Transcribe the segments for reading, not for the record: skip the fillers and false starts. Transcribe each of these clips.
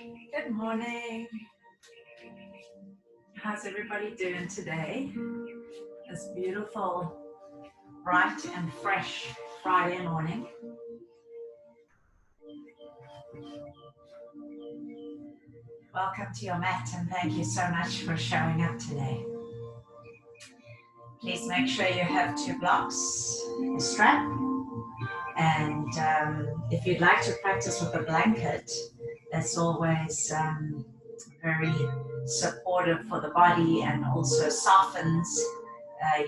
Good morning. How's everybody doing today? This beautiful, bright and fresh Friday morning. Welcome to your mat and thank you so much for showing up today. Please make sure you have 2 blocks, a strap, and if you'd like to practice with a blanket, that's always very supportive for the body and also softens.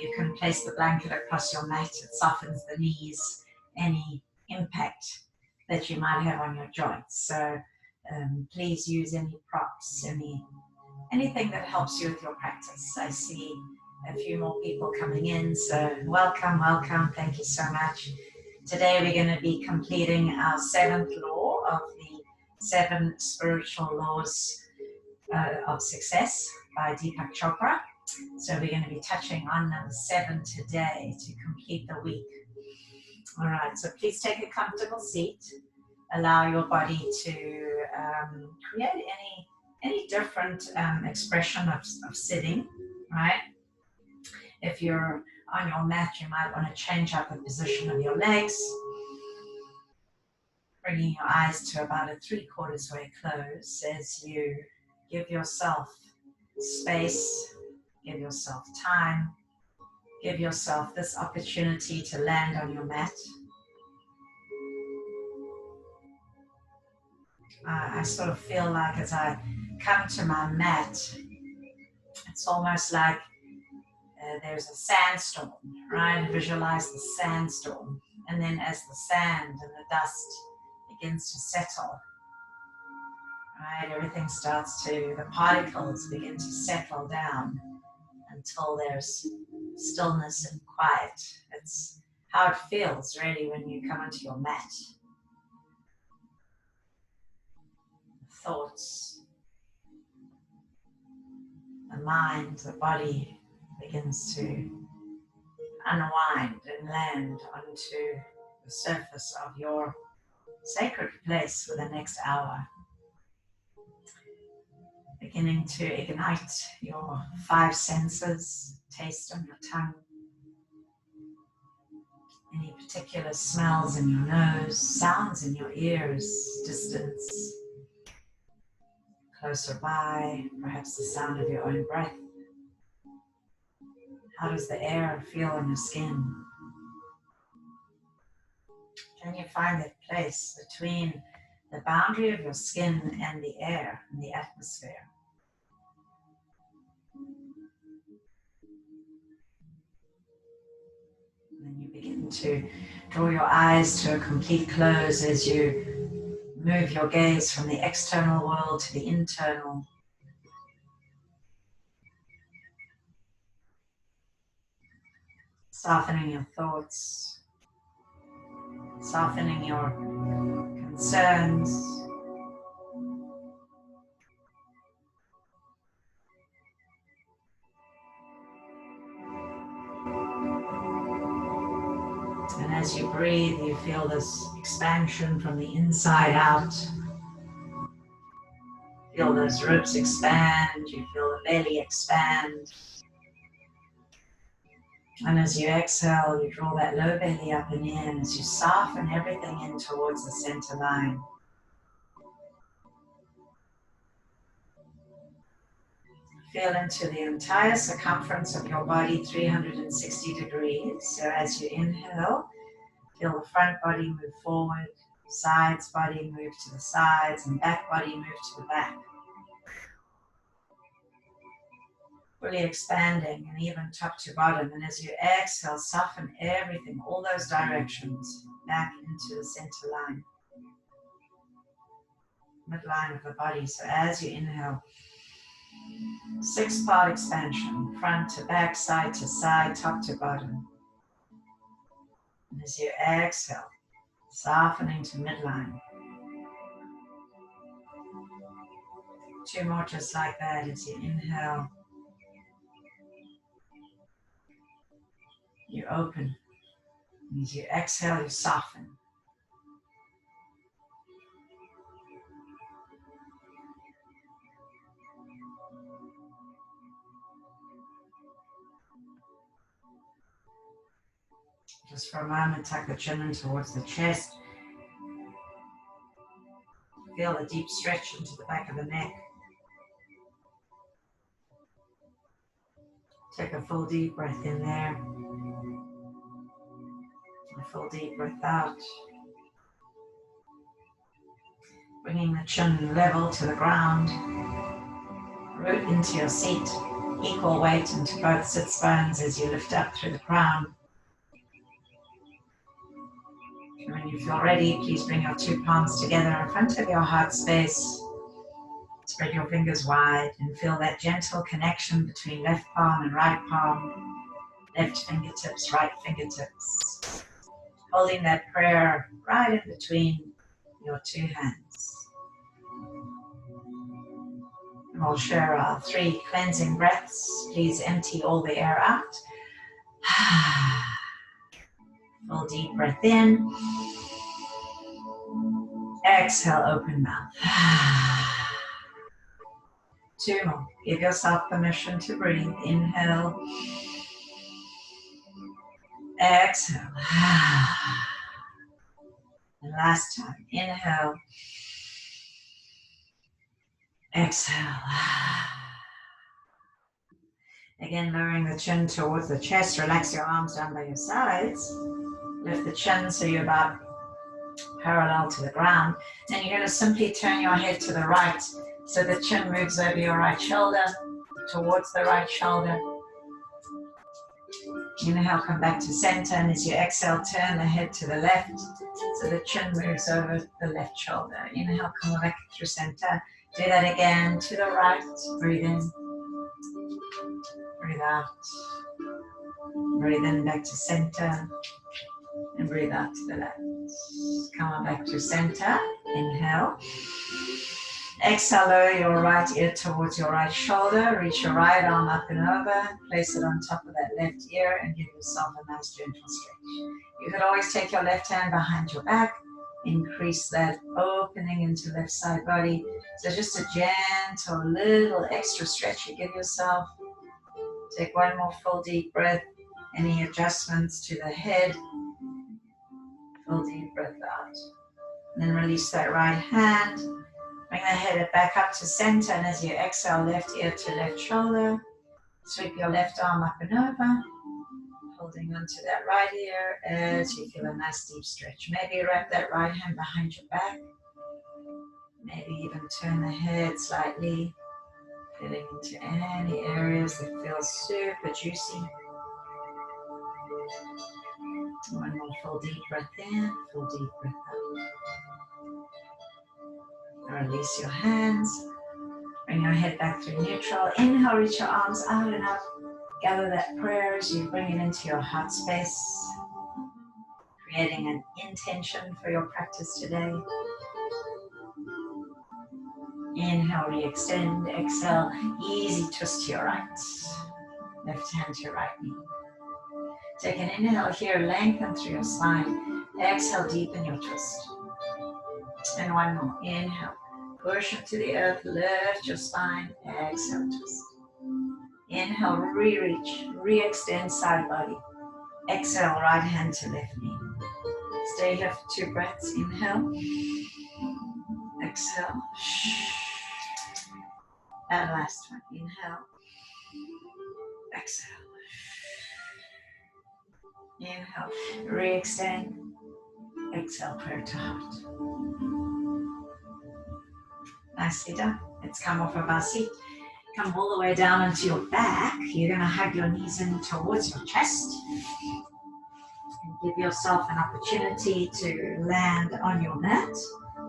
You can place the blanket across your mat. It softens the knees, any impact that you might have on your joints. So please use any props, anything that helps you with your practice. I see a few more people coming in, so welcome, welcome. Thank you so much. Today we're going to be completing our 7th law of the 7 spiritual laws of success by Deepak Chopra. So we're going to be touching on number 7 today to complete the week. All right, so please take a comfortable seat. Allow your body to create any different expression of sitting, right? If you're on your mat, you might want to change up the position of your legs, bringing your eyes to about a 3/4 way close as you give yourself space, give yourself time, give yourself this opportunity to land on your mat. I sort of feel like as I come to my mat, it's almost like there's a sandstorm, right? Visualize the sandstorm. And then as the sand and the dust begins to settle, right, everything starts to, the particles begin to settle down until there's stillness and quiet. It's how it feels really when you come onto your mat. Thoughts, the mind, the body begins to unwind and land onto the surface of your sacred place for the next hour. Beginning to ignite your 5 senses, taste on your tongue, any particular smells in your nose, sounds in your ears, distance, closer by, perhaps the sound of your own breath. How does the air feel on your skin? Can you find that place between the boundary of your skin and the air and the atmosphere? And then you begin to draw your eyes to a complete close as you move your gaze from the external world to the internal. Softening your thoughts, softening your concerns, and as you breathe, you feel this expansion from the inside out. Feel those ribs expand, you feel the belly expand. And as you exhale, you draw that low belly up and in as you soften everything in towards the center line. Feel into the entire circumference of your body, 360 degrees. So as you inhale, feel the front body move forward, sides body move to the sides, and back body move to the back. Fully expanding and even top to bottom. And as you exhale, soften everything, all those directions, back into the center line, midline of the body. So as you inhale, 6-part expansion, front to back, side to side, top to bottom. And as you exhale, softening to midline. 2 more just like that. As you inhale, you open. And as you exhale, you soften. Just for a moment, tuck the chin in towards the chest. Feel the deep stretch into the back of the neck. Take a full deep breath in there. A full deep breath out. Bringing the chin level to the ground. Root into your seat. Equal weight into both sits bones as you lift up through the crown. And when you feel ready, please bring your two palms together in front of your heart space. Spread your fingers wide and feel that gentle connection between left palm and right palm. Left fingertips, right fingertips. Holding that prayer right in between your two hands. And we'll share our 3 cleansing breaths. Please empty all the air out. Full deep breath in. Exhale, open mouth. 2 more. Give yourself permission to breathe. Inhale. Exhale. And last time. Inhale. Exhale. Again, lowering the chin towards the chest. Relax your arms down by your sides. Lift the chin so you're about parallel to the ground. Then you're going to simply turn your head to the right so the chin moves over your right shoulder, towards the right shoulder. Inhale, come back to center, and as you exhale, turn the head to the left so the chin moves over the left shoulder. Inhale, come back through center. Do that again, to the right. Breathe in. Breathe out. Breathe in back to center. And breathe out to the left. Come on back to center. Inhale. Exhale, lower your right ear towards your right shoulder. Reach your right arm up and over. Place it on top of that left ear and give yourself a nice gentle stretch. You could always take your left hand behind your back. Increase that opening into left side body. So just a gentle little extra stretch you give yourself. Take one more full deep breath. Any adjustments to the head? Full deep breath out. And then release that right hand. Bring the head back up to center, and as you exhale, left ear to left shoulder. Sweep your left arm up and over. Holding onto that right ear as you feel a nice deep stretch. Maybe wrap that right hand behind your back. Maybe even turn the head slightly. Feeling into any areas that feel super juicy. One more full deep breath in, full deep breath out. Release your hands. Bring your head back through neutral. Inhale, reach your arms out and up. Gather that prayer as you bring it into your heart space. Creating an intention for your practice today. Inhale, re-extend. Exhale, easy twist to your right. Left hand to your right knee. Take an inhale here, lengthen through your spine. Exhale, deepen your twist. And one more. Inhale, push into the earth, lift your spine. Exhale, twist. Inhale, re-reach, re-extend side body. Exhale, right hand to left knee. Stay here for 2 breaths. Inhale. Exhale. And last one. Inhale. Exhale. Inhale. Re-extend. Exhale, prayer to heart. Nicely done. Let's come off of our seat. Come all the way down onto your back. You're going to hug your knees in towards your chest. And give yourself an opportunity to land on your mat.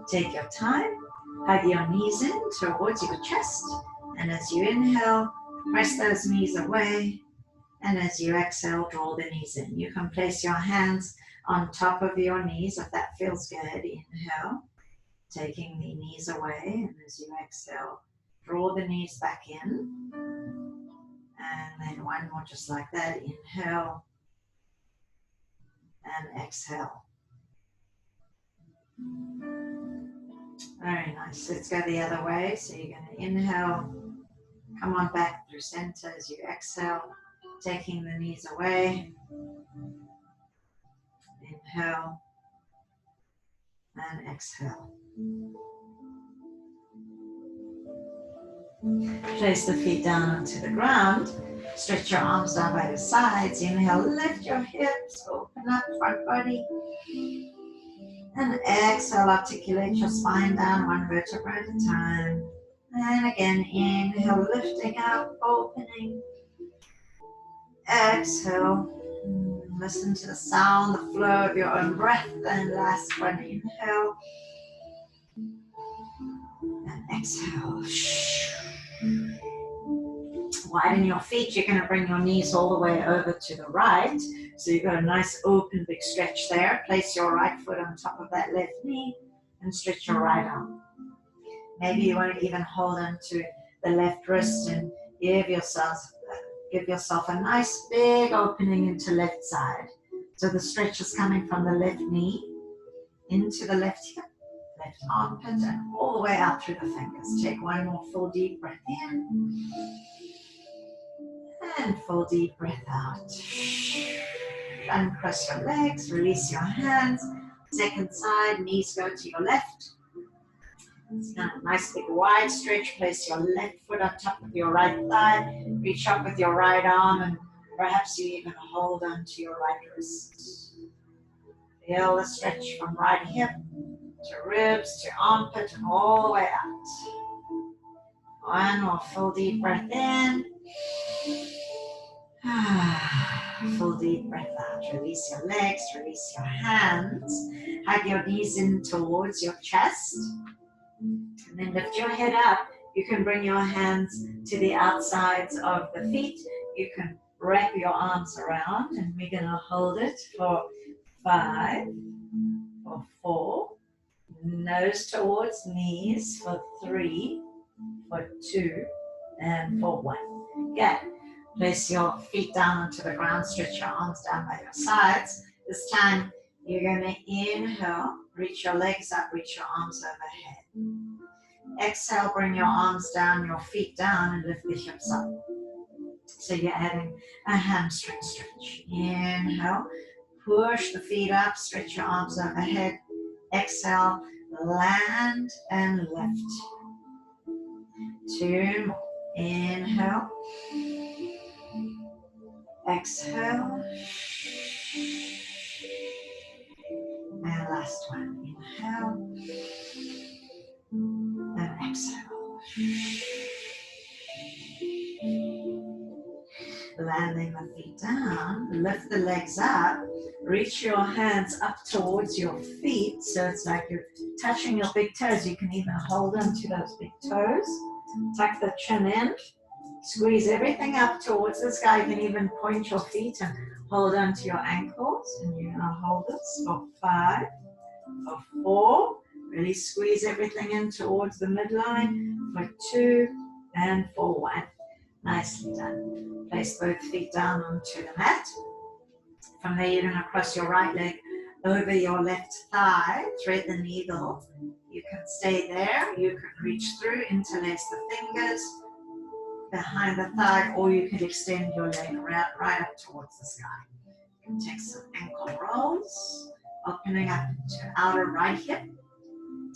Take your time. Hug your knees in towards your chest. And as you inhale, press those knees away. And as you exhale, draw the knees in. You can place your hands on top of your knees if that feels good. Inhale, taking the knees away. And as you exhale, draw the knees back in. And then one more just like that. Inhale and exhale. Very nice. Let's go the other way. So you're going to inhale. Come on back through center as you exhale. Taking the knees away. Inhale and exhale. Place the feet down onto the ground. Stretch your arms down by your sides. Inhale, lift your hips, open up front body. And exhale, articulate your spine down one vertebra at a time. And again, inhale, lifting up, opening. Exhale. Listen to the sound, the flow of your own breath. And last one, inhale. And exhale. Widen your feet. You're going to bring your knees all the way over to the right. So you've got a nice open big stretch there. Place your right foot on top of that left knee and stretch your right arm. Maybe you want to even hold on to the left wrist and give yourself a nice big opening into left side. So the stretch is coming from the left knee into the left hip, left armpit, and all the way out through the fingers. Take one more full deep breath in. And full deep breath out. Uncross your legs, release your hands. Second side, knees go to your left. It's now a nice big wide stretch. Place your left foot on top of your right thigh. Reach up with your right arm and perhaps you even hold on to your right wrist. Feel the stretch from right hip to ribs to armpit and all the way out. One more full deep breath in. Full deep breath out. Release your legs, release your hands. Hug your knees in towards your chest. And then lift your head up. You can bring your hands to the outsides of the feet. You can wrap your arms around and we're going to hold it for 5, for 4, nose towards knees for 3, for 2, and for 1. Good. Place your feet down onto the ground, stretch your arms down by your sides. This time, you're going to inhale, reach your legs up, reach your arms overhead. Exhale, bring your arms down, your feet down, and lift the hips up. So you're adding a hamstring stretch. Inhale, push the feet up, stretch your arms overhead. Exhale, land and lift. 2 more. Inhale. Exhale. And last one. Inhale. And exhale. Landing the feet down. Lift the legs up. Reach your hands up towards your feet. So it's like you're touching your big toes. You can even hold on to those big toes. Tuck the chin in. Squeeze everything up towards the sky. You can even point your feet and hold on to your ankles. And you're going to hold this for 5, for 4. Really squeeze everything in towards the midline. For 2 and for 1. Nicely done. Place both feet down onto the mat. From there, you're going to cross your right leg over your left thigh. Thread the needle. You can stay there. You can reach through, interlace the fingers behind the thigh, or you can extend your leg right up towards the sky. You can take some ankle rolls, opening up into outer right hip.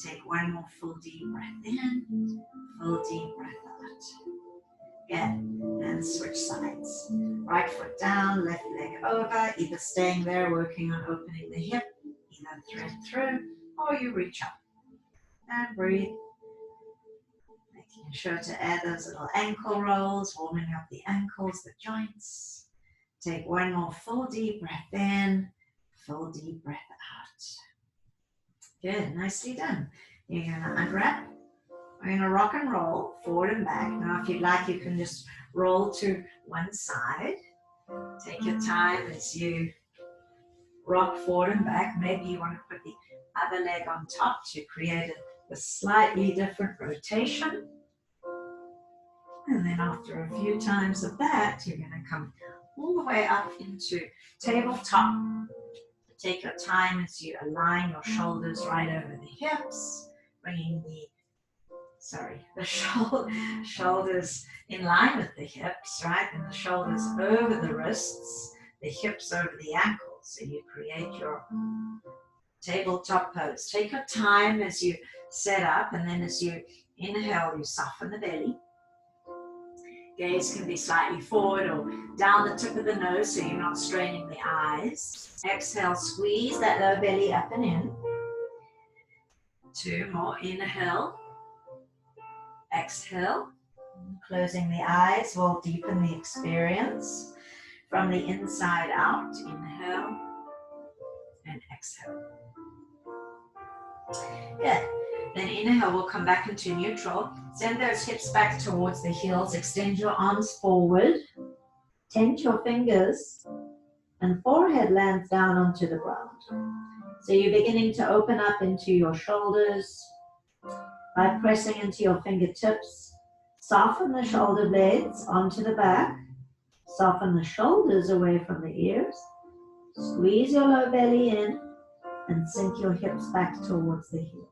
Take one more full deep breath in, full deep breath out. Again, and switch sides. Right foot down, left leg over, either staying there, working on opening the hip, either thread through, or you reach up. And breathe. Making sure to add those little ankle rolls, warming up the ankles, the joints. Take one more full deep breath in, full deep breath out. Good, nicely done. You're going to unwrap. We're going to rock and roll forward and back. Now, if you'd like, you can just roll to one side. Take your time as you rock forward and back. Maybe you want to put the other leg on top to create a slightly different rotation. And then after a few times of that, you're going to come all the way up into tabletop. Take your time as you align your shoulders right over the hips, bringing the shoulders in line with the hips, right? And the shoulders over the wrists, the hips over the ankles. So you create your tabletop pose. Take your time as you set up, and then as you inhale, you soften the belly. Gaze can be slightly forward or down the tip of the nose so you're not straining the eyes. Exhale, squeeze that low belly up and in. 2 more. Inhale. Exhale. Closing the eyes will deepen the experience from the inside out. Inhale and exhale. Good. Then inhale, we'll come back into neutral. Send those hips back towards the heels. Extend your arms forward. Tent your fingers, and forehead lands down onto the ground. So you're beginning to open up into your shoulders by pressing into your fingertips. Soften the shoulder blades onto the back. Soften the shoulders away from the ears. Squeeze your low belly in and sink your hips back towards the heels.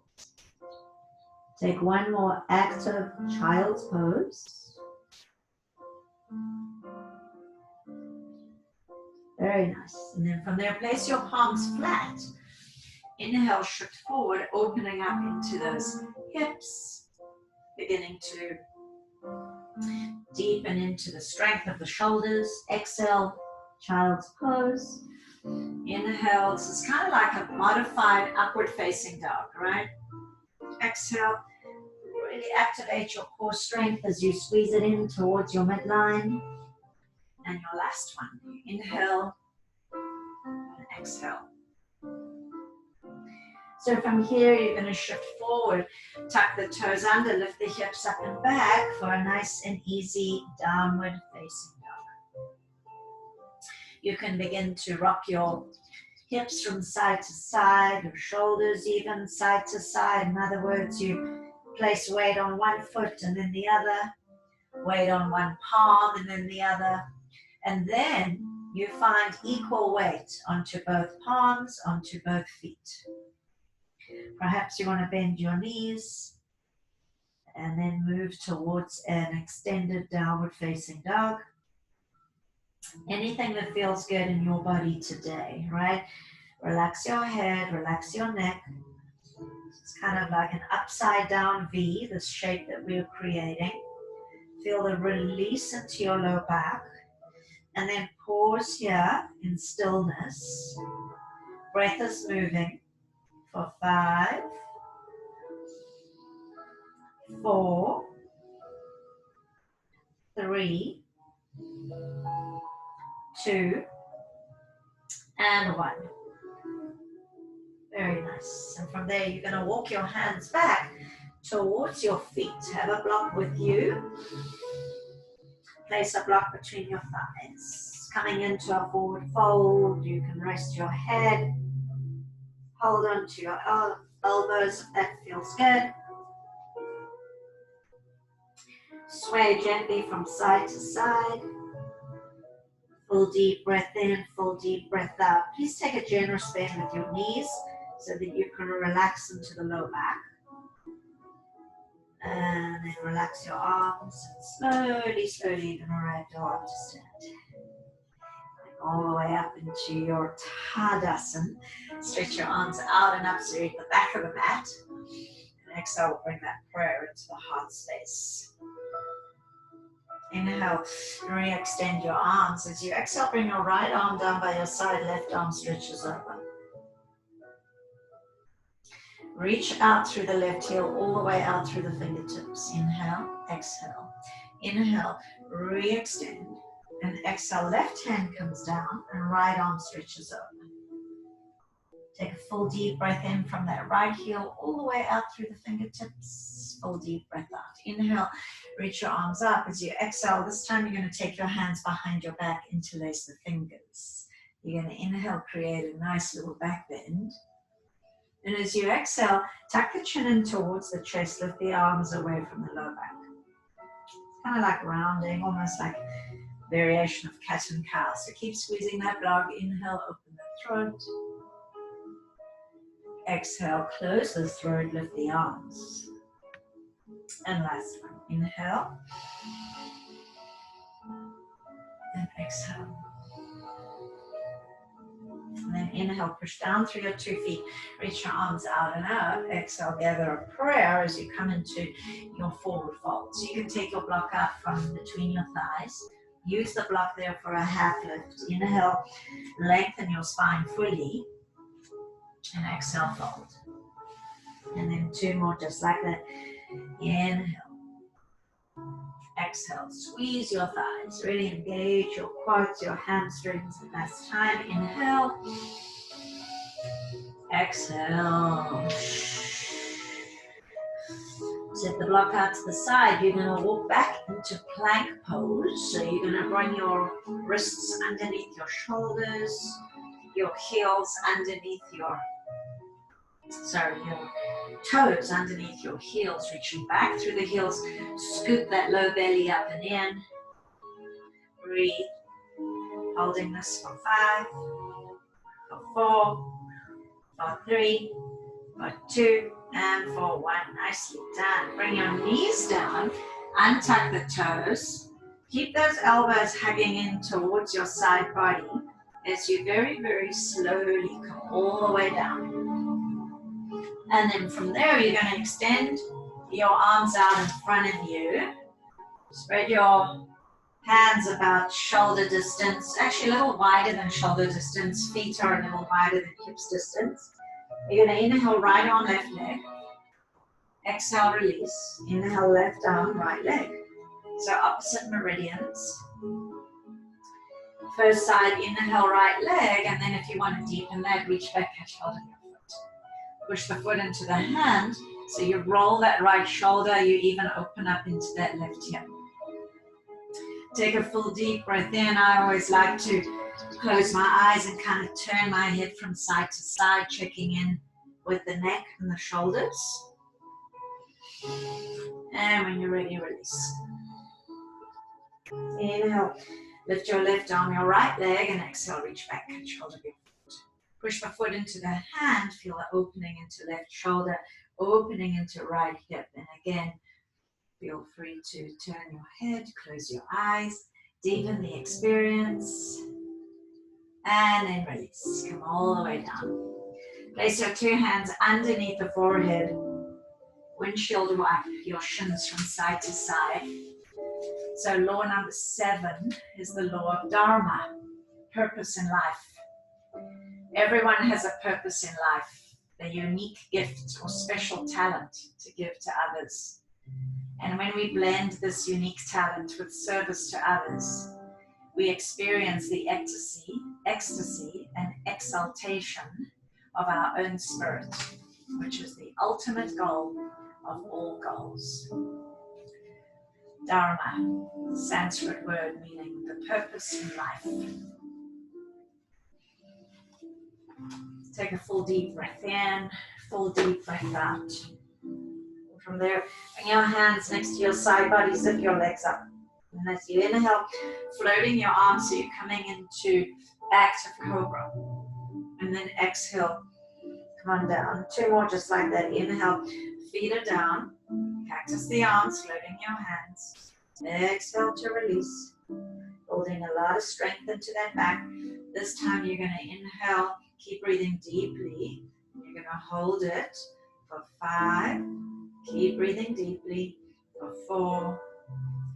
Take one more active child's pose. Very nice. And then from there, place your palms flat. Inhale, shift forward, opening up into those hips, beginning to deepen into the strength of the shoulders. Exhale, child's pose. Inhale, this is kind of like a modified upward facing dog, right? Exhale, really activate your core strength as you squeeze it in towards your midline. And your last one. Inhale and exhale. So from here, you're going to shift forward, tuck the toes under, lift the hips up and back for a nice and easy downward facing dog. You can begin to rock your hips from side to side, your shoulders even side to side. In other words, you place weight on one foot and then the other, weight on one palm and then the other, and then you find equal weight onto both palms, onto both feet. Perhaps you want to bend your knees and then move towards an extended downward facing dog. Anything that feels good in your body today, right? Relax your head, relax your neck. It's kind of like an upside down V, this shape that we're creating. Feel the release into your low back. And then pause here in stillness. Breath is moving for 5, 4, 3, 2, and 1. Very nice. And from there, you're going to walk your hands back towards your feet. Have a block with you. Place a block between your thighs. Coming into a forward fold, you can rest your head. Hold on to your elbows if that feels good. Sway gently from side to side. Full deep breath in, full deep breath out. Please take a generous bend with your knees so that you can relax into the low back. And then relax your arms. Slowly, slowly, you're going to ragdoll up to stand. All the way up into your Tadasana. Stretch your arms out and up so you're at the back of the mat. And exhale, bring that prayer into the heart space. Inhale, re-extend your arms. As you exhale, bring your right arm down by your side, left arm stretches over. Reach out through the left heel, all the way out through the fingertips. Inhale, exhale. Inhale, re-extend. And exhale, left hand comes down and right arm stretches over. Take a full deep breath in from that right heel all the way out through the fingertips. Full deep breath out. Inhale, reach your arms up. As you exhale, this time you're going to take your hands behind your back, interlace the fingers. You're going to inhale, create a nice little back bend. And as you exhale, tuck the chin in towards the chest, lift the arms away from the low back. It's kind of like rounding, almost like variation of cat and cow. So keep squeezing that block. Inhale, open the throat. Exhale, close the throat, lift the arms. And last one. Inhale. And exhale. Inhale, push down through your 2 feet. Reach your arms out and up. Exhale, gather a prayer as you come into your forward fold. So you can take your block out from between your thighs. Use the block there for a half lift. Inhale, lengthen your spine fully. And exhale, fold. And then 2 more just like that. Inhale. Exhale, squeeze your thighs. Really engage your quads, your hamstrings. Last time, inhale. Exhale. Set the block out to the side. You're going to walk back into plank pose. So you're going to bring your wrists underneath your shoulders, your heels underneath your toes underneath your heels, reaching back through the heels. Scoop that low belly up and in. Breathe. Holding this for 5, for 4, for 3, for 2, and for 1. Nicely done. Bring your knees down. Untuck the toes. Keep those elbows hugging in towards your side body as you very, very slowly come all the way down. And then from there, you're going to extend your arms out in front of you. Spread your hands about shoulder distance, actually a little wider than shoulder distance. Feet are a little wider than hips distance. You're going to inhale, right arm, left leg. Exhale, release. Inhale, left arm, right leg. So opposite meridians. First side, inhale, right leg. And then if you want to deepen that, reach back, catch hold of your foot. Push the foot into the hand. So you roll that right shoulder. You even open up into that left hip. Take a full deep breath in. I always like to close my eyes and kind of turn my head from side to side, checking in with the neck and the shoulders. And when you're ready, release. Inhale, lift your left arm, your right leg, and exhale, reach back, catch hold of your foot. Push the foot into the hand, feel the opening into left shoulder, opening into right hip. And again, feel free to turn your head, close your eyes, deepen the experience, and then release. Come all the way down. Place your 2 hands underneath the forehead. Windshield wipe your shins from side to side. So law number 7 is the law of Dharma, purpose in life. Everyone has a purpose in life, a unique gift or special talent to give to others. And when we blend this unique talent with service to others, we experience the ecstasy and exaltation of our own spirit, which is the ultimate goal of all goals. Dharma, Sanskrit word meaning the purpose in life. Take a full deep breath in, full deep breath out. From there, bring your hands next to your side body, zip your legs up. And as you inhale, floating your arms so you're coming into active cobra. And then exhale, come on down. 2 more just like that. Inhale, feet are down. Cactus the arms, floating your hands. Exhale to release. Building a lot of strength into that back. This time you're going to inhale, keep breathing deeply. You're going to hold it for 5. Keep breathing deeply for 4,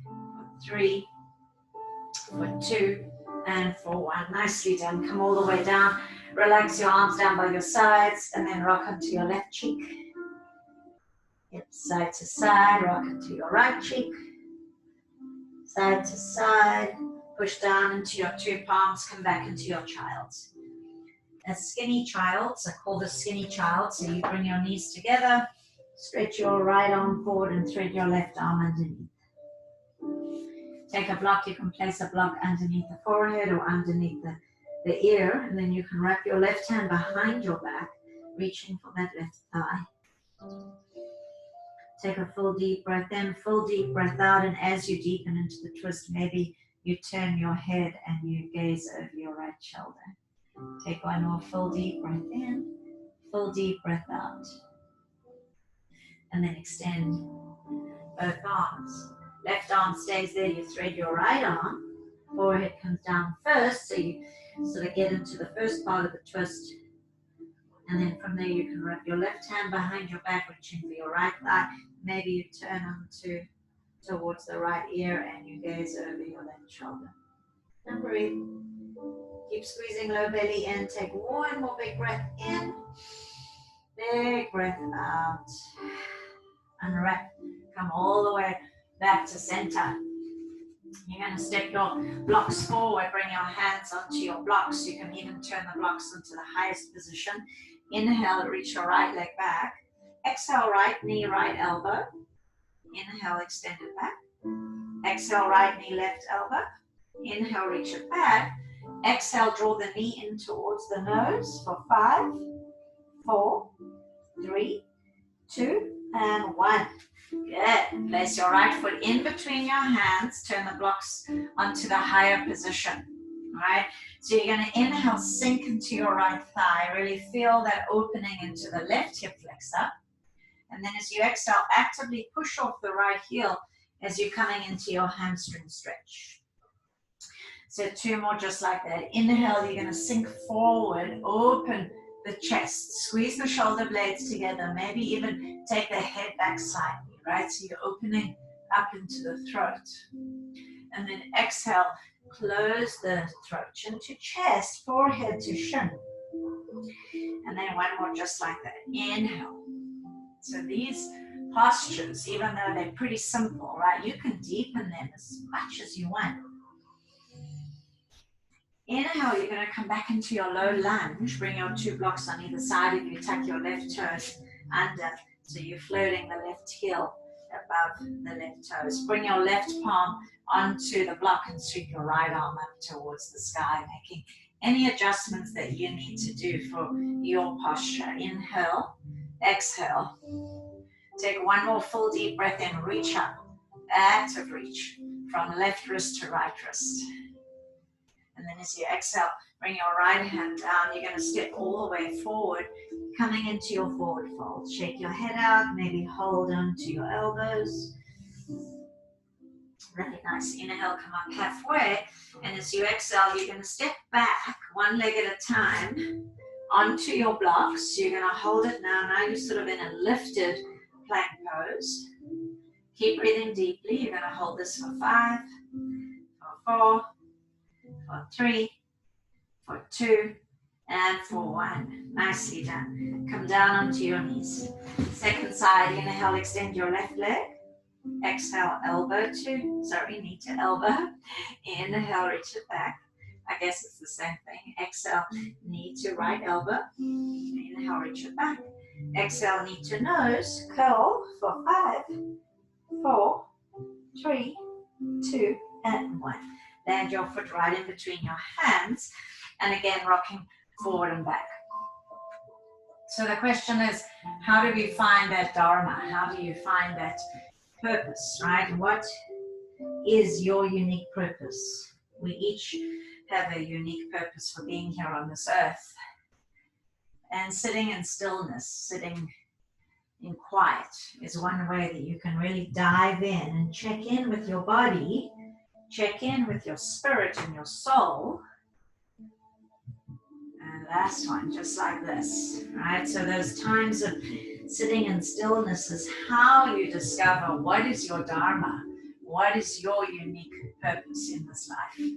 for 3, for 2, and for 1. Nicely done. Come all the way down. Relax your arms down by your sides and then rock onto your left cheek. Hip side to side, rock into your right cheek. Side to side. Push down into your 2 palms. Come back into your child's. A skinny child, so called a skinny child. So you bring your knees together. Stretch your right arm forward and thread your left arm underneath. Take a block. You can place a block underneath the forehead or underneath the ear, and then you can wrap your left hand behind your back, reaching for that left thigh. Take a full deep breath in, full deep breath out, and as you deepen into the twist, maybe you turn your head and you gaze over your right shoulder. Take 1 more full deep breath in, full deep breath out. And then extend both arms. Left arm stays there, you thread your right arm. Forehead comes down first, so you sort of get into the first part of the twist. And then from there you can wrap your left hand behind your back, reaching for your right thigh. Maybe you turn towards the right ear and you gaze over your left shoulder. And breathe. Keep squeezing low belly in. Take one more big breath in. Big breath out. Unwrap. Come all the way back to center. You're going to step your blocks forward. Bring your hands onto your blocks. You can even turn the blocks into the highest position. Inhale, reach your right leg back. Exhale, right knee, right elbow. Inhale, extend it back. Exhale, right knee, left elbow. Inhale, reach it back. Exhale, draw the knee in towards the nose for 5, 4, 3, 2, and 1. Good. Place your right foot in between your hands. Turn the blocks onto the higher position. All right. So you're going to inhale, sink into your right thigh. Really feel that opening into the left hip flexor. And then as you exhale, actively push off the right heel as you're coming into your hamstring stretch. So 2 more just like that. Inhale, you're going to sink forward, open the chest, squeeze the shoulder blades together, maybe even take the head back slightly, right? So you're opening up into the throat. And then exhale, close the throat, chin to chest, forehead to shin. And then 1 more just like that. Inhale. So these postures, even though they're pretty simple, right? You can deepen them as much as you want. Inhale, you're going to come back into your low lunge. Bring your 2 blocks on either side of you. Tuck your left toes under. So you're floating the left heel above the left toes. Bring your left palm onto the block and sweep your right arm up towards the sky, making any adjustments that you need to do for your posture. Inhale, exhale. Take 1 more full deep breath in. Reach up. Active reach from left wrist to right wrist. And then as you exhale, bring your right hand down. You're going to step all the way forward, coming into your forward fold. Shake your head out, maybe hold on to your elbows. Really nice. Inhale, come up halfway. And as you exhale, you're going to step back 1 leg at a time onto your blocks. You're going to hold it now. Now you're sort of in a lifted plank pose. Keep breathing deeply. You're going to hold this for 5, for 4, for 3, for 2, and for 1. Nicely done. Come down onto your knees. Second side, inhale, extend your left leg. Exhale, knee to elbow. Inhale, reach it back. I guess it's the same thing. Exhale, knee to right elbow. Inhale, reach it back. Exhale, knee to nose. Curl for 5, 4, 3, 2, and 1. Land your foot right in between your hands. And again, rocking forward and back. So the question is, how do we find that dharma? How do you find that purpose, right? What is your unique purpose? We each have a unique purpose for being here on this earth. And sitting in stillness, sitting in quiet is one way that you can really dive in and check in with your body, check in with your spirit and your soul. And last one, just like this, right? So those times of sitting in stillness is how you discover what is your dharma, what is your unique purpose in this life.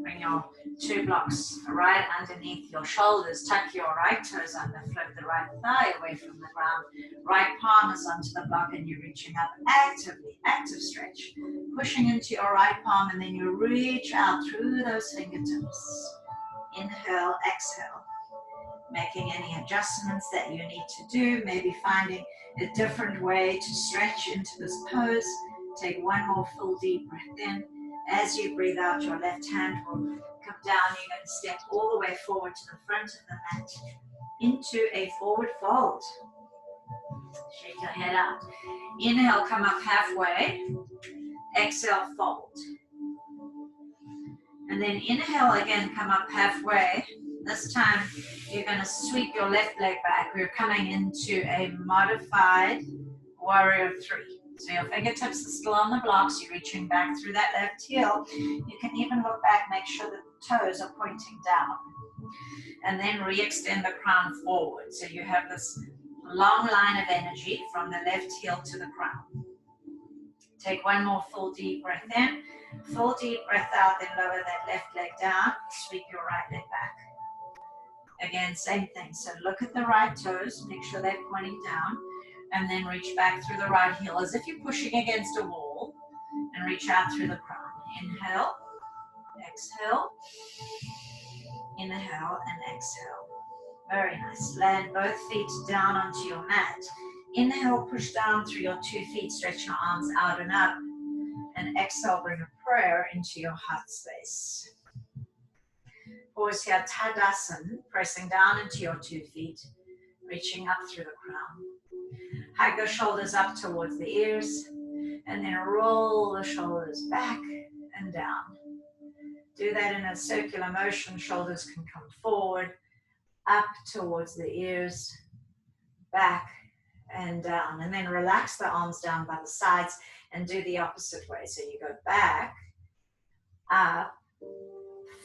Bring your 2 blocks right underneath your shoulders, tuck your right toes under, float the right thigh away from the ground, right palm is onto the block and you're reaching up actively, active stretch, pushing into your right palm and then you reach out through those fingertips. Inhale, exhale, making any adjustments that you need to do, maybe finding a different way to stretch into this pose. Take 1 more full deep breath in. As you breathe out, your left hand will come down. You're going to step all the way forward to the front of the mat into a forward fold. Shake your head out. Inhale, come up halfway. Exhale, fold. And then inhale again, come up halfway. This time, you're going to sweep your left leg back. We're coming into a modified warrior 3. So your fingertips are still on the blocks. You're reaching back through that left heel. You can even look back, make sure the toes are pointing down. And then re-extend the crown forward. So you have this long line of energy from the left heel to the crown. Take one more full deep breath in. Full deep breath out, then lower that left leg down. Sweep your right leg back. Again, same thing. So look at the right toes. Make sure they're pointing down. And then reach back through the right heel as if you're pushing against a wall. And reach out through the crown. Inhale. Exhale. Inhale and exhale. Very nice. Land both feet down onto your mat. Inhale, push down through your 2 feet. Stretch your arms out and up. And exhale, bring a prayer into your heart space. Pause here, Tadasana, pressing down into your 2 feet, reaching up through the crown. Hug the shoulders up towards the ears, and then roll the shoulders back and down. Do that in a circular motion. Shoulders can come forward, up towards the ears, back and down. And then relax the arms down by the sides and do the opposite way. So you go back, up,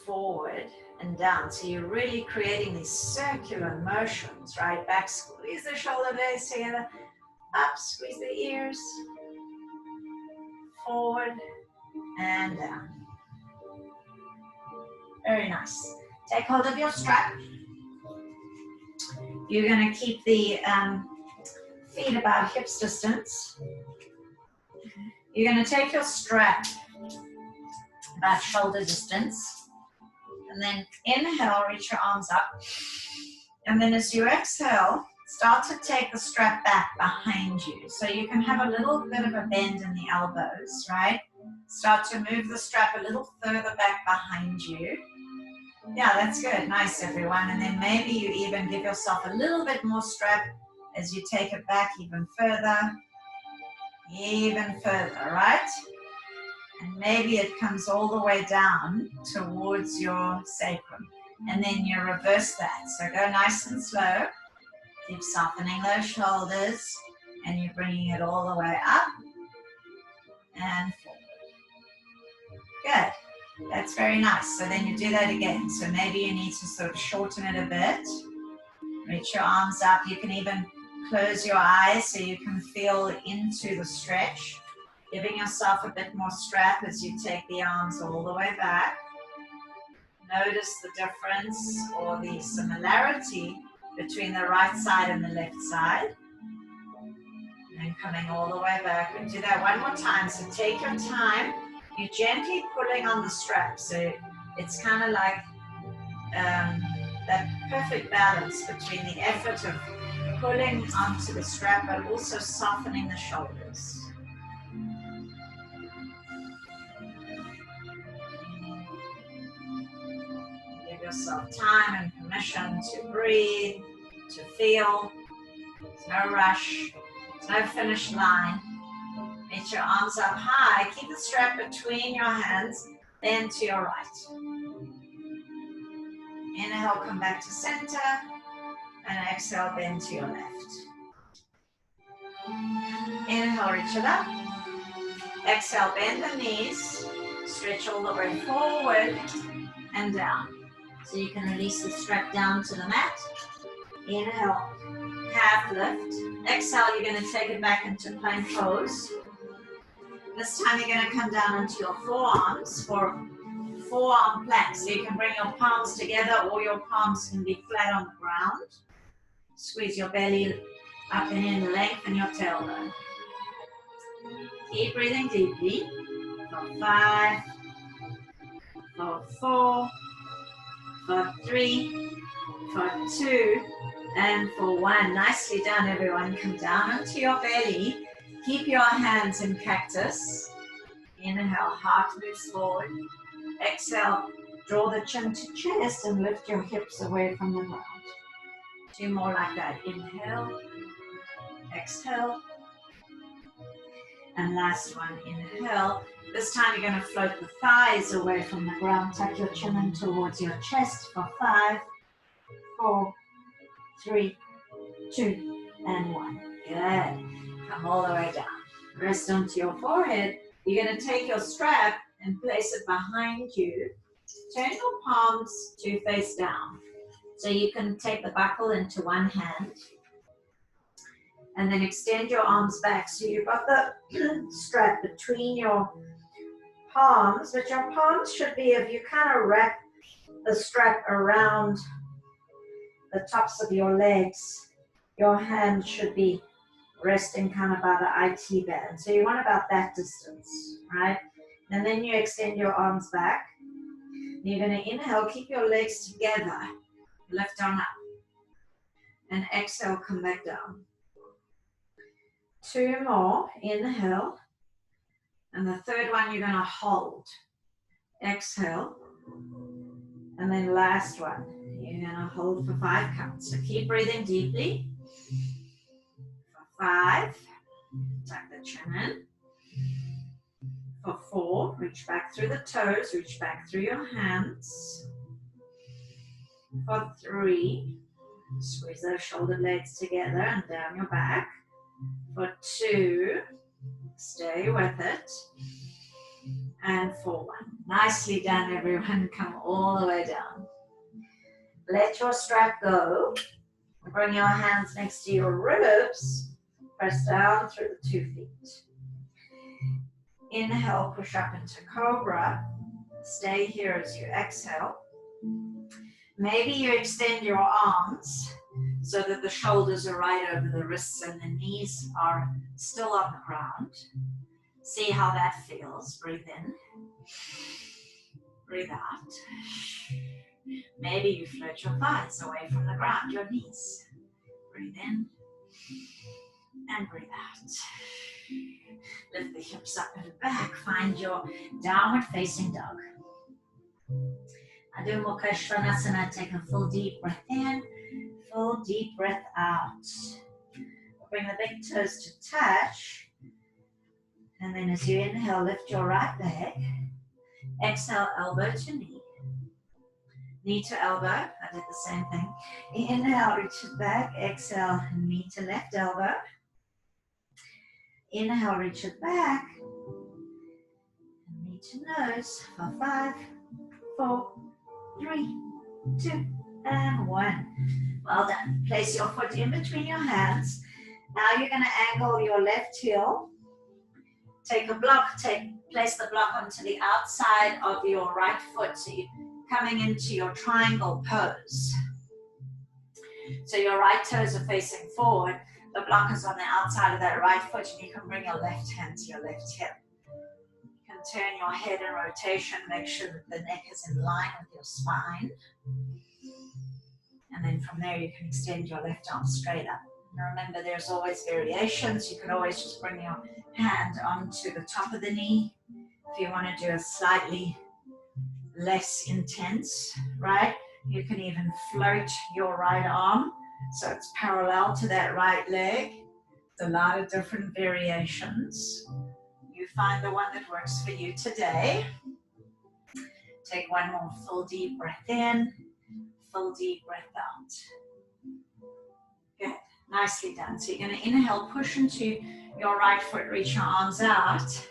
forward, and down. So you're really creating these circular motions, right? Back, squeeze the shoulder blades together. Up, squeeze the ears. Forward and down. Very nice. Take hold of your strap. You're going to keep the feet about hips distance. You're going to take your strap about shoulder distance. And then inhale, reach your arms up. And then as you exhale, start to take the strap back behind you. So you can have a little bit of a bend in the elbows, right? Start to move the strap a little further back behind you. Yeah, that's good. Nice, everyone. And then maybe you even give yourself a little bit more strap as you take it back even further, right? And maybe it comes all the way down towards your sacrum. And then you reverse that. So go nice and slow. Keep softening those shoulders. And you're bringing it all the way up and forward. Good. That's very nice. So then you do that again. So maybe you need to sort of shorten it a bit. Reach your arms up. You can even close your eyes so you can feel into the stretch. Giving yourself a bit more strap as you take the arms all the way back. Notice the difference or the similarity between the right side and the left side. And then coming all the way back. And do that one more time. So take your time. You're gently pulling on the strap. So it's kind of like that perfect balance between the effort of pulling onto the strap but also softening the shoulders. Give yourself time and permission to breathe, to feel. There's no rush. There's no finish line. Reach your arms up high. Keep the strap between your hands, then to your right. Inhale, come back to center. And exhale, bend to your left. Inhale, reach it up. Exhale, bend the knees. Stretch all the way forward and down. So you can release the strap down to the mat. Inhale, calf lift. Exhale, you're going to take it back into plank pose. This time you're going to come down onto your forearms for forearm plank. So you can bring your palms together or your palms can be flat on the ground. Squeeze your belly up and in, lengthen your tailbone. Keep breathing deeply. For 5, for 4, for 3, for 2, and for 1. Nicely done, everyone. Come down onto your belly. Keep your hands in cactus. Inhale, heart moves forward. Exhale, draw the chin to chest and lift your hips away from the ground. 2 more like that. Inhale, exhale, and last one. Inhale. This time you're going to float the thighs away from the ground. Tuck your chin in towards your chest for 5, 4, 3, 2, and 1. Good. Come all the way down. rest onto your forehead. You're going to take your strap and place it behind you. Turn your palms to face down. So you can take the buckle into one hand and then extend your arms back. So you've got the strap between your palms, but your palms should be, if you kind of wrap the strap around the tops of your legs, your hand should be resting kind of by the IT band. So you want about that distance, right? And then you extend your arms back. You're going to inhale, keep your legs together, lift on up. And exhale, come back down. 2 more, inhale. And the third one you're going to hold. Exhale. And then last one, you're going to hold for 5 counts. So keep breathing deeply. For 5, tuck the chin in. For 4, reach back through the toes, reach back through your hands. For 3, squeeze those shoulder blades together and down your back. For 2, stay with it. And for 1. Nicely done, everyone. Come all the way down. Let your strap go. Bring your hands next to your ribs. Press down through the 2 feet. Inhale, push up into cobra. Stay here as you exhale. Maybe you extend your arms so that the shoulders are right over the wrists and the knees are still on the ground. See how that feels. Breathe in. Breathe out. Maybe you float your thighs away from the ground, your knees. Breathe in and breathe out. Lift the hips up and back. Find your downward facing dog. Adho Mukha Svanasana. Take a full deep breath in, full deep breath out. Bring the big toes to touch. And then as you inhale, lift your right leg. Exhale, elbow to knee. Knee to elbow. I did the same thing. Inhale, reach it back. Exhale, knee to left elbow. Inhale, reach it back. Knee to nose for 5, 4, 3, 2, and 1. Well done. Place your foot in between your hands. Now you're going to angle your left heel. Take a block, place the block onto the outside of your right foot. So you're coming into your triangle pose. So your right toes are facing forward. The block is on the outside of that right foot, and you can bring your left hand to your left hip. You can turn your head in rotation, make sure that the neck is in line with your spine. And then from there, you can extend your left arm straight up. And remember, there's always variations. You can always just bring your hand onto the top of the knee. If you want to do a slightly less intense, right? You can even float your right arm so it's parallel to that right leg. There's a lot of different variations. You find the one that works for you today. Take one more full deep breath in, full deep breath out. Good, nicely done. So you're going to inhale, push into your right foot, reach your arms out.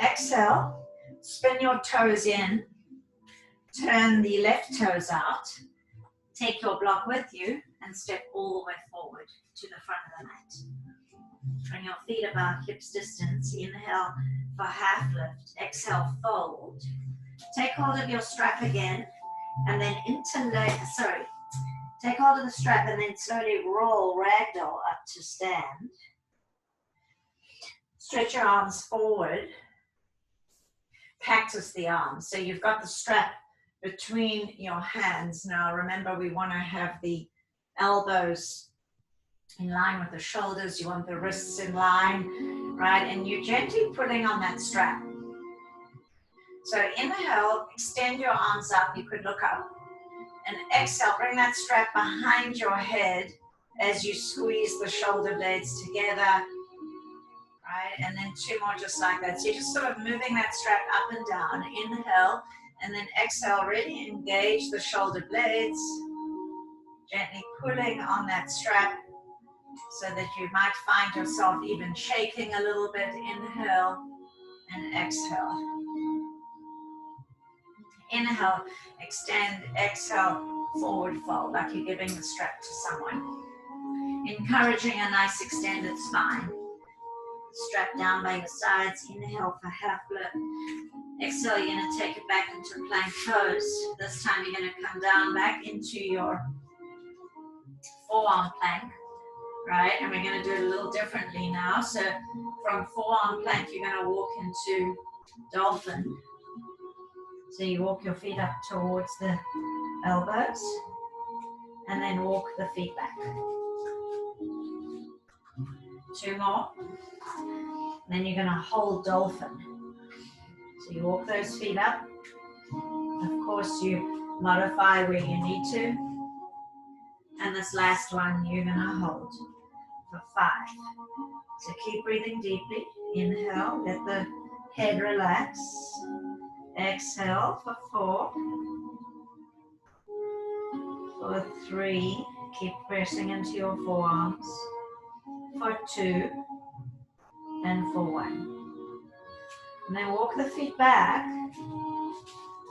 Exhale, spin your toes in, turn the left toes out. Take your block with you and step all the way forward to the front of the mat. Bring your feet about hips distance. Inhale for half lift. Exhale, fold. Take hold of your strap again and then take hold of the strap and then slowly roll ragdoll up to stand. Stretch your arms forward. Practice the arms. So you've got the strap between your hands. Now remember, we want to have the elbows in line with the shoulders. You want the wrists in line, right? And you're gently pulling on that strap. So inhale, extend your arms up. You could look up. And exhale, bring that strap behind your head as you squeeze the shoulder blades together, right? And then 2 more just like that. So you're just sort of moving that strap up and down. Inhale, and then exhale, really engage the shoulder blades. Gently pulling on that strap. so that you might find yourself even shaking a little bit. Inhale and exhale. Inhale, extend, exhale, forward fold, like you're giving the strap to someone. Encouraging a nice extended spine. Strap down by your sides. Inhale for half lift. Exhale, you're going to take it back into plank pose. This time you're going to come down back into your forearm plank, right? And we're going to do it a little differently now. So from forearm plank, you're going to walk into dolphin. So you walk your feet up towards the elbows and then walk the feet back. 2 more. Then you're going to hold dolphin. So you walk those feet up. Of course, you modify where you need to. And this last one, you're going to hold for 5. So keep breathing deeply. Inhale, let the head relax. Exhale for 4. For 3, keep pressing into your forearms. For 2, and for 1. And then walk the feet back.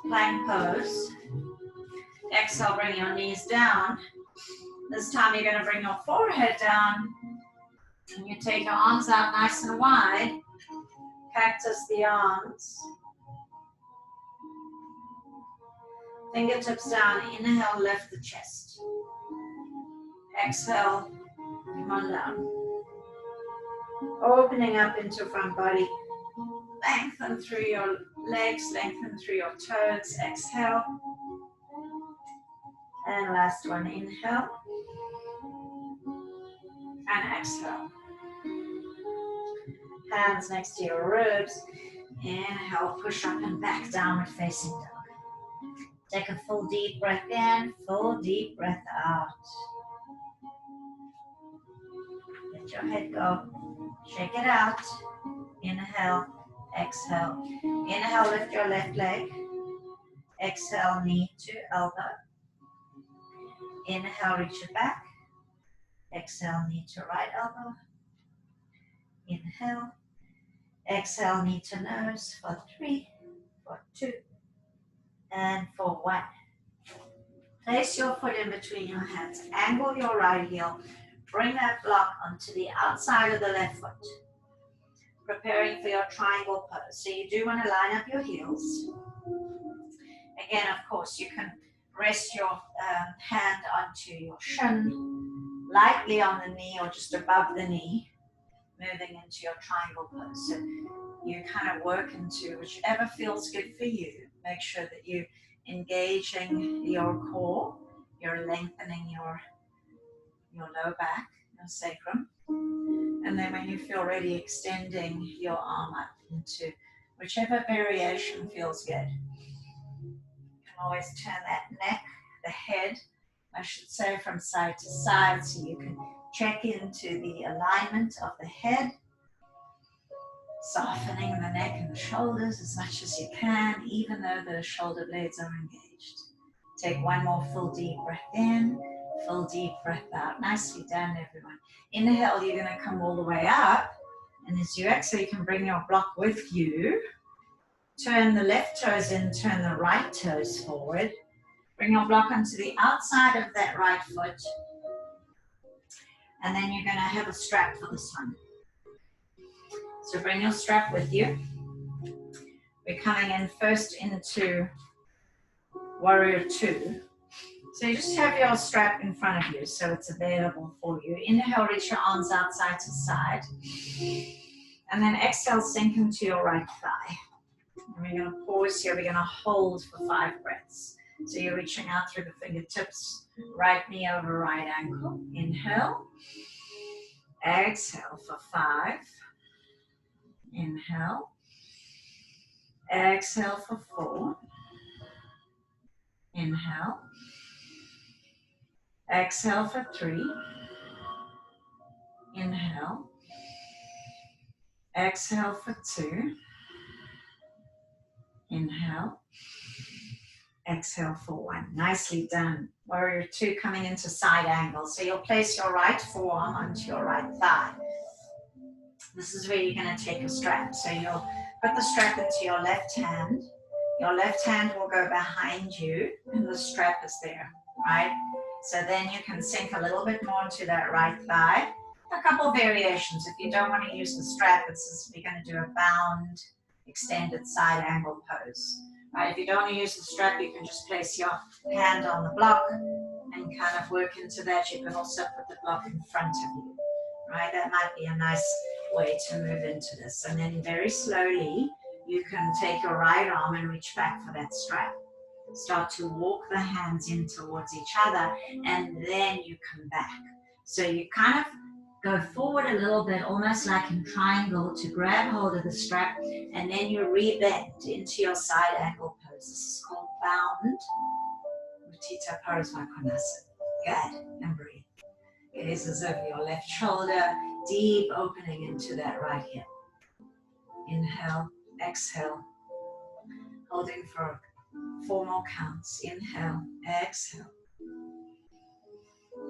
Plank pose. Exhale, bring your knees down. This time you're going to bring your forehead down. And you take your arms out nice and wide. Cactus the arms. Fingertips down. Inhale, lift the chest. Exhale, come on down. Opening up into front body. Lengthen through your legs, lengthen through your toes. Exhale. And last one, inhale. And exhale. Hands next to your ribs. Inhale, push up and back, downward facing dog. Take a full deep breath in, full deep breath out. Let your head go. Shake it out. Inhale, exhale. Inhale, lift your left leg. Exhale, knee to elbow. Inhale, reach it back. Exhale, knee to right elbow. Inhale. Exhale, knee to nose for 3, for 2, and for 1. Place your foot in between your hands. Angle your right heel. Bring that block onto the outside of the left foot. Preparing for your triangle pose. So you do want to line up your heels. Again, of course, you can rest your hand onto your shin, lightly on the knee or just above the knee, moving into your triangle pose. So you kind of work into whichever feels good for you. Make sure that you're engaging your core, you're lengthening your low back, your sacrum. And then when you feel ready, extending your arm up into whichever variation feels good. You can always turn that neck, the head, I should say, from side to side, so you can check into the alignment of the head, softening the neck and the shoulders as much as you can, even though the shoulder blades are engaged. Take one more full deep breath in, full deep breath out. Nicely done, everyone. Inhale, you're going to come all the way up, and as you exhale, you can bring your block with you. Turn the left toes in, turn the right toes forward. Bring your block onto the outside of that right foot. And then you're going to have a strap for this one. So bring your strap with you. We're coming in first into Warrior 2. So you just have your strap in front of you so it's available for you. Inhale, reach your arms out side to side. And then exhale, sink into your right thigh. And we're going to pause here. We're going to hold for 5 breaths. So you're reaching out through the fingertips, right knee over right ankle. Inhale. Exhale for 5. Inhale. Exhale for 4. Inhale. Exhale for 3. Inhale. Exhale for 2. Inhale. Exhale for 1. Nicely done. Warrior 2 coming into side angle. So you'll place your right forearm onto your right thigh. This is where you're going to take a strap. So you'll put the strap into your left hand. Your left hand will go behind you and the strap is there, right? So then you can sink a little bit more into that right thigh. A couple of variations. If you don't want to use the strap, it's just, we're going to do a bound, extended side angle pose. Right? If you don't want to use the strap, you can just place your hand on the block and kind of work into that. You can also put the block in front of you. Right? That might be a nice way to move into this. And then very slowly, you can take your right arm and reach back for that strap. Start to walk the hands in towards each other, and then you come back. So you kind of go forward a little bit, almost like in triangle, to grab hold of the strap, and then you rebend into your side angle pose. This is called bound Utthita Parasvakonasana. Good, and breathe. Gazes over your left shoulder, deep opening into that right hip. Inhale, exhale, holding for 4 more counts. Inhale, exhale.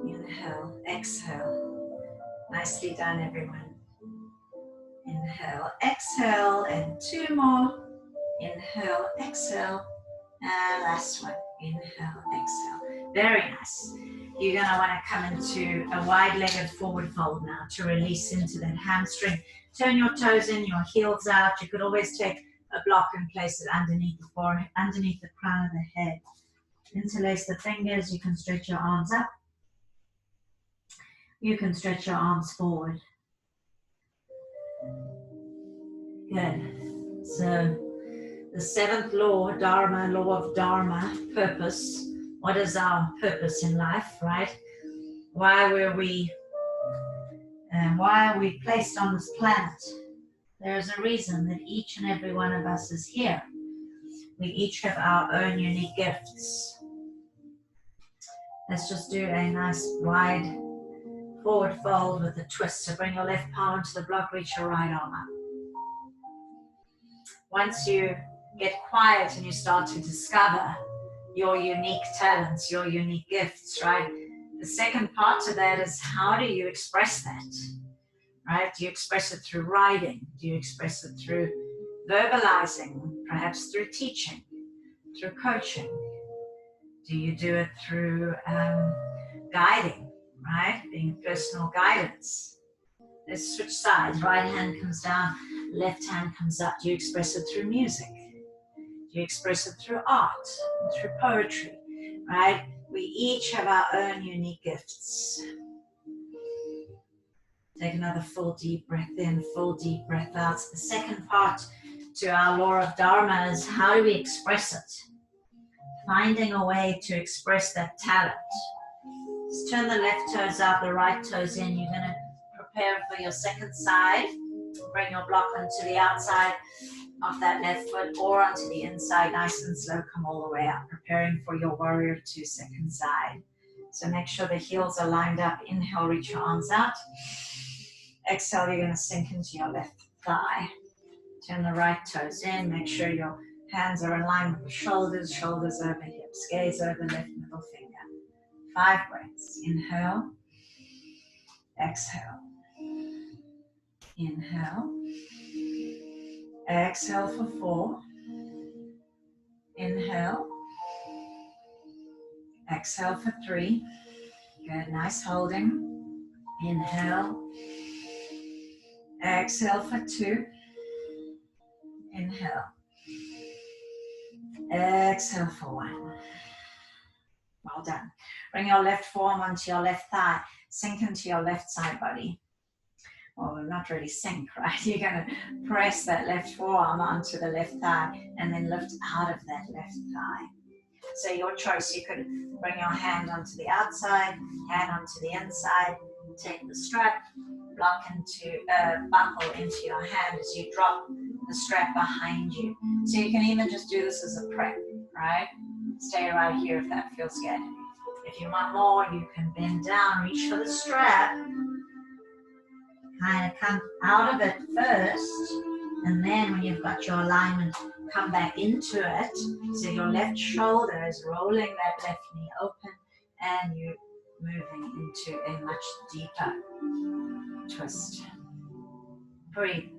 Inhale, exhale. Nicely done, everyone. Inhale, exhale, and 2 more. Inhale, exhale, and last one. Inhale, exhale. Very nice. You're going to want to come into a wide-legged forward fold now to release into that hamstring. Turn your toes in, your heels out. You could always take a block and place it underneath the forehead, underneath the crown of the head. Interlace the fingers. You can stretch your arms up. You can stretch your arms forward. Good. So the 7th law, Dharma, law of Dharma, purpose. What is our purpose in life, right? Why are we placed on this planet? There is a reason that each and every one of us is here. We each have our own unique gifts. Let's just do a nice wide forward fold with a twist. So bring your left palm into the block, reach your right arm up. Once you get quiet and you start to discover your unique talents, your unique gifts, right? The second part to that is, how do you express that, right? Do you express it through writing? Do you express it through verbalizing, perhaps through teaching, through coaching? Do you do it through guiding, right? Being personal guidance. Let's switch sides. Right hand comes down, left hand comes up. Do you express it through music? Do you express it through art, through poetry, right? We each have our own unique gifts. Take another full deep breath in, full deep breath out. So the second part to our law of Dharma is, how do we express it? Finding a way to express that talent. Just turn the left toes out, the right toes in. You're going to prepare for your second side. Bring your block onto the outside of that left foot or onto the inside, nice and slow, come all the way up, preparing for your warrior 2 second side. So make sure the heels are lined up. Inhale, reach your arms out. Exhale, you're going to sink into your left thigh. Turn the right toes in. Make sure your hands are in line with the shoulders, shoulders over hips, gaze over left middle finger. 5 breaths. Inhale, exhale. Inhale. Exhale for 4. Inhale. Exhale for 3. Good, nice holding. Inhale. Exhale for 2. Inhale. Exhale for 1. Well done. Bring your left forearm onto your left thigh. Sink into your left side body. Well, not really sink, right? You're going to press that left forearm onto the left thigh and then lift out of that left thigh. So your choice, you could bring your hand onto the outside, hand onto the inside, take the strap, buckle into your hand as you drop the strap behind you. So you can even just do this as a prep, right? Stay right here if that feels good. If you want more, you can bend down, reach for the strap. Kind of come out of it first, And then when you've got your alignment, come back into it. So your left shoulder is rolling that left knee open and you're moving into a much deeper twist. Breathe.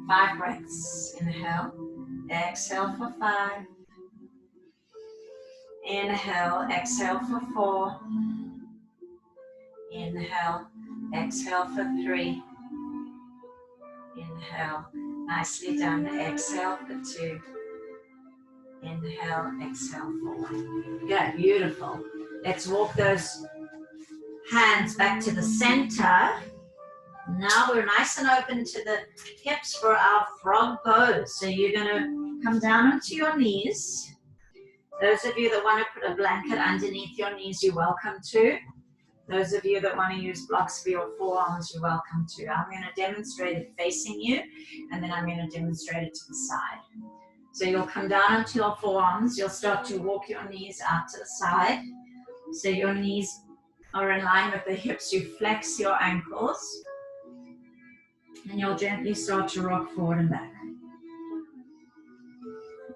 5 breaths. Inhale. Exhale for 5. Inhale. Exhale for 4. Inhale. Exhale for 3. Inhale. Nicely done. Exhale for 2. Inhale. Exhale for 1. Good. Beautiful. Let's walk those hands back to the center. Now we're nice and open to the hips for our frog pose. So you're going to come down onto your knees. Those of you that want to put a blanket underneath your knees, you're welcome to. Those of you that want to use blocks for your forearms, you're welcome to. I'm going to demonstrate it facing you, and then I'm going to demonstrate it to the side. So you'll come down onto your forearms. You'll start to walk your knees out to the side. So your knees are in line with the hips. You flex your ankles. And you'll gently start to rock forward and back.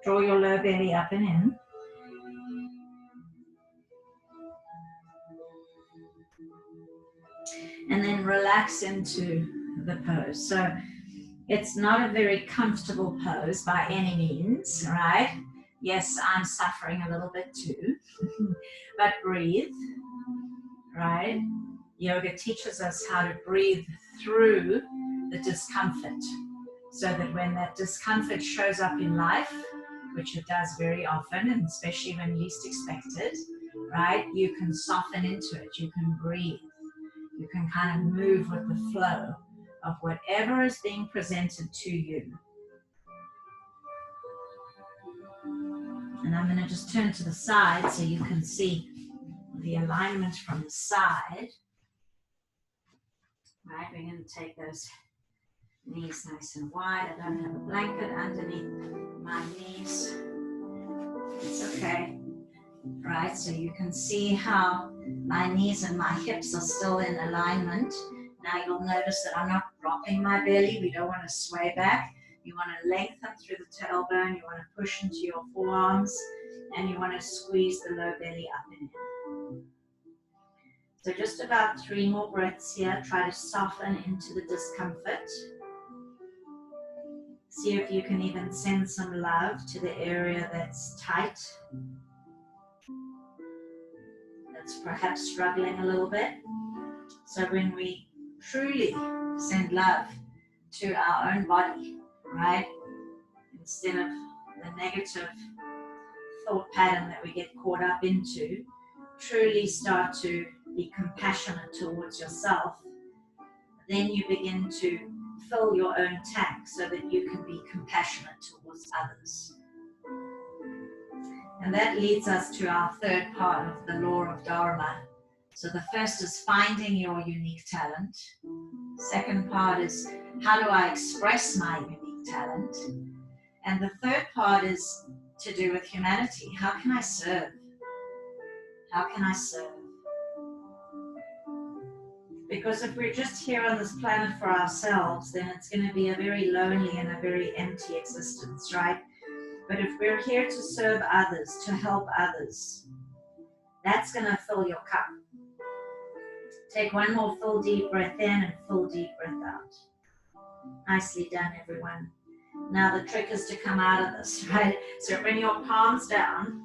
Draw your low belly up and in. And then relax into the pose. So it's not a very comfortable pose by any means, right? Yes, I'm suffering a little bit too. But breathe, right? Yoga teaches us how to breathe through the discomfort, so that when that discomfort shows up in life, which it does very often, and especially when least expected, right, you can soften into it, you can breathe, you can kind of move with the flow of whatever is being presented to you. And I'm going to just turn to the side so you can see the alignment from the side. Right, we're going to take those knees nice and wide. I don't have a blanket underneath my knees. It's okay. Right, so you can see how my knees and my hips are still in alignment. Now you'll notice that I'm not dropping my belly. We don't want to sway back. You want to lengthen through the tailbone. You want to push into your forearms. And you want to squeeze the low belly up and in. So just about 3 more breaths here. Try to soften into the discomfort. See if you can even send some love to the area that's tight, that's perhaps struggling a little bit. So when we truly send love to our own body, right, instead of the negative thought pattern that we get caught up into, truly start to be compassionate towards yourself, then you begin to fill your own tank so that you can be compassionate towards others. And that leads us to our third part of the law of Dharma. So the first is finding your unique talent. Second part is, how do I express my unique talent? And the third part is to do with humanity. How can I serve? How can I serve? Because if we're just here on this planet for ourselves, then it's going to be a very lonely and a very empty existence, right? But if we're here to serve others, to help others, that's going to fill your cup. Take one more full deep breath in and full deep breath out. Nicely done, everyone. Now the trick is to come out of this, right? So bring your palms down.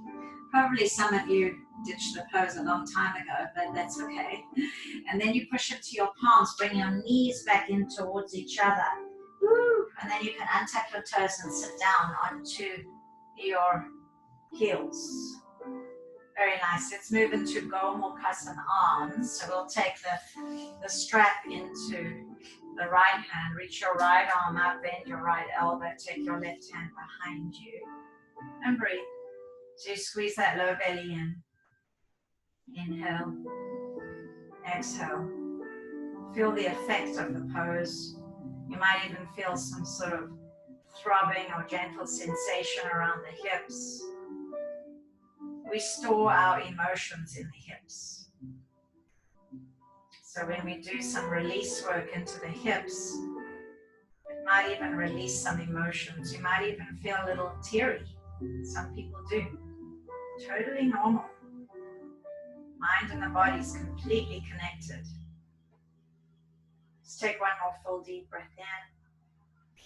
Probably some of you ditched the pose a long time ago, but that's okay. And then you push it to your palms. Bring your knees back in towards each other. Woo! And then you can untuck your toes and sit down onto your heels. Very nice. Let's move into Gomukhasana arms. So we'll take the strap into the right hand. Reach your right arm up, bend your right elbow, take your left hand behind you, and breathe. So you squeeze that low belly in. Inhale, exhale. Feel the effect of the pose. You might even feel some sort of throbbing or gentle sensation around the hips. We store our emotions in the hips. So when we do some release work into the hips, it might even release some emotions. You might even feel a little teary. Some people do. Totally normal. Mind and the body is completely connected. Let's take one more full deep breath in.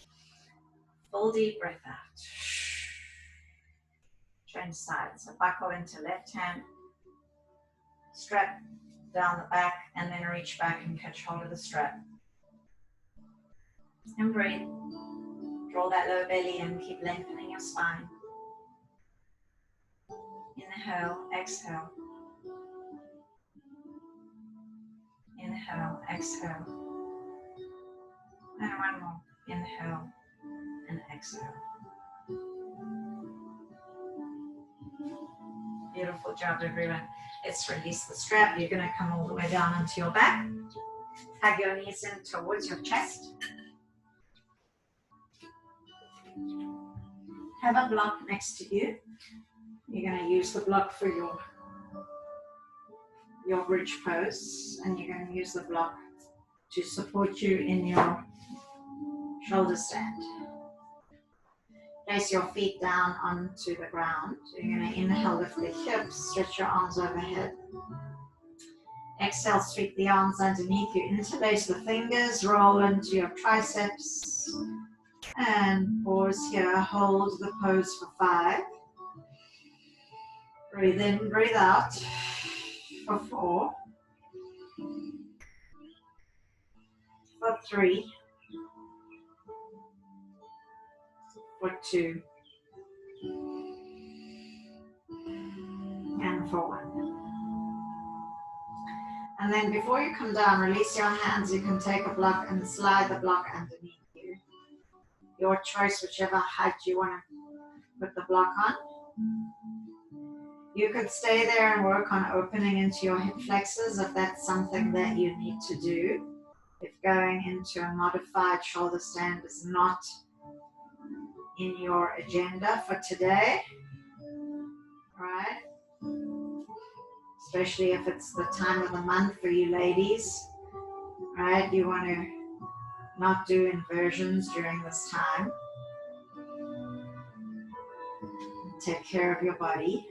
Full deep breath out. Change sides. So buckle into left hand. Strap down the back and then reach back and catch hold of the strap. And breathe. Draw that lower belly in. Keep lengthening your spine. Inhale, exhale. Inhale, exhale. And one more. Inhale and exhale. Beautiful job, everyone. Let's release the strap. You're going to come all the way down onto your back. Hug your knees in towards your chest. Have a block next to you. You're going to use the block for your bridge pose, and you're going to use the block to support you in your shoulder stand. Place your feet down onto the ground. You're going to inhale, lift the hips, stretch your arms overhead. Exhale, sweep the arms underneath you. Interlace the fingers, roll into your triceps. And pause here. Hold the pose for 5. Breathe in, breathe out for 4. For 3. For 2. And for 1. And then before you come down, release your hands. You can take a block and slide the block underneath you. Your choice, whichever height you want to put the block on. You could stay there and work on opening into your hip flexors if that's something that you need to do. If going into a modified shoulder stand is not in your agenda for today, right? Especially if it's the time of the month for you ladies, right? You want to not do inversions during this time. Take care of your body.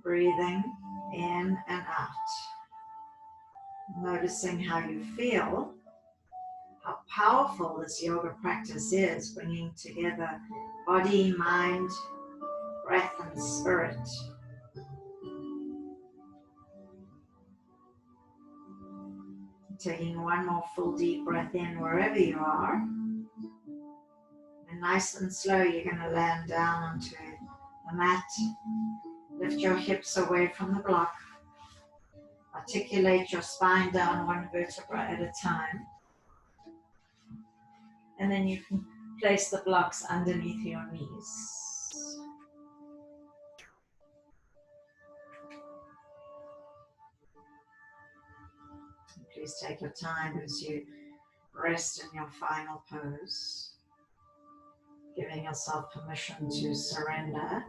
Breathing in and out. Noticing how you feel, how powerful this yoga practice is, bringing together body, mind, breath, and spirit. Taking one more full deep breath in wherever you are. And nice and slow, you're going to land down onto the mat. Lift your hips away from the block. Articulate your spine down one vertebra at a time. And then you can place the blocks underneath your knees. Please take your time as you rest in your final pose, giving yourself permission to surrender,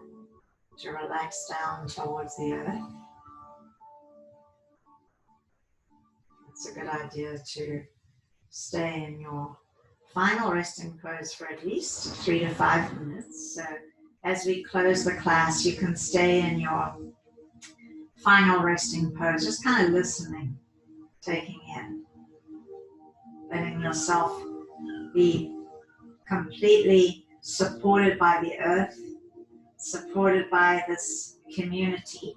to relax down towards the earth. It's a good idea to stay in your final resting pose for at least 3 to 5 minutes. So as we close the class, you can stay in your final resting pose, just kind of listening, taking in, letting yourself be completely supported by the earth, supported by this community.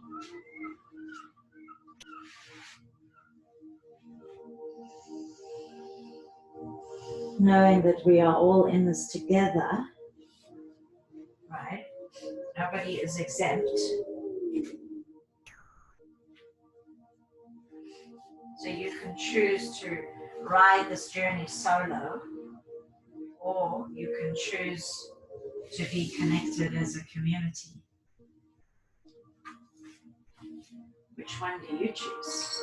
Knowing that we are all in this together, right? Nobody is exempt. So you can choose to ride this journey solo, or you can choose to be connected as a community. Which one do you choose?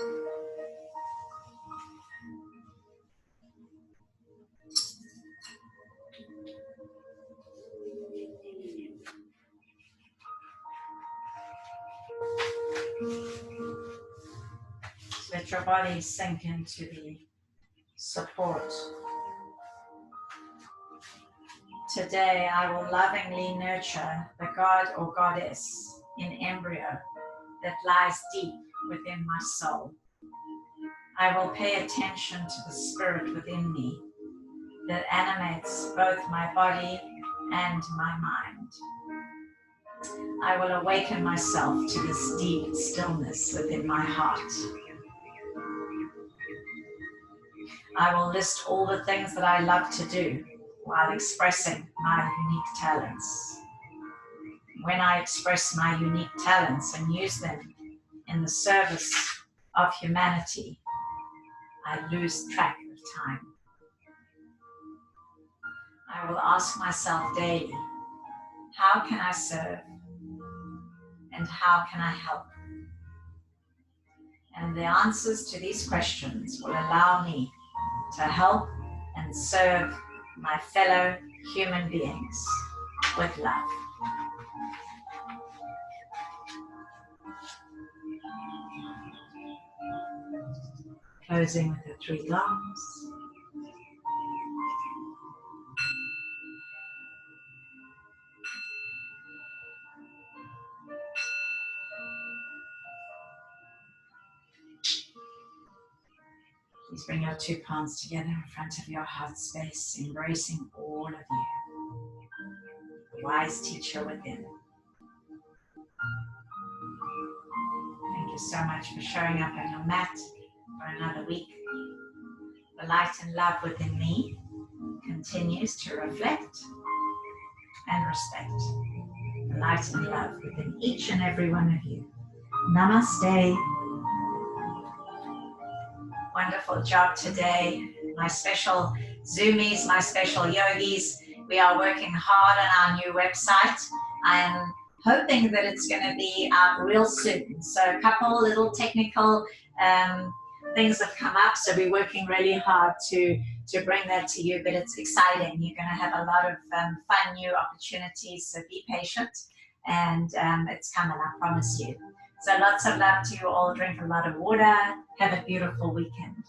Let your body sink into the support. Today, I will lovingly nurture the God or Goddess in embryo that lies deep within my soul. I will pay attention to the spirit within me that animates both my body and my mind. I will awaken myself to this deep stillness within my heart. I will list all the things that I love to do while expressing my unique talents. When I express my unique talents and use them in the service of humanity, I lose track of time. I will ask myself daily, how can I serve and how can I help? And the answers to these questions will allow me to help and serve my fellow human beings with love. Closing with the 3 gongs. Please bring your 2 palms together in front of your heart space, embracing all of you. The wise teacher within. Thank you so much for showing up on your mat for another week. The light and love within me continues to reflect and respect the light and love within each and every one of you. Namaste. Wonderful job today. My special Zoomies, my special yogis. We are working hard on our new website. I am hoping that it's going to be out real soon. So a couple little technical things have come up. So we're working really hard to bring that to you, but it's exciting. You're going to have a lot of fun new opportunities. So be patient and it's coming, I promise you. So lots of love to you all. Drink a lot of water. Have a beautiful weekend.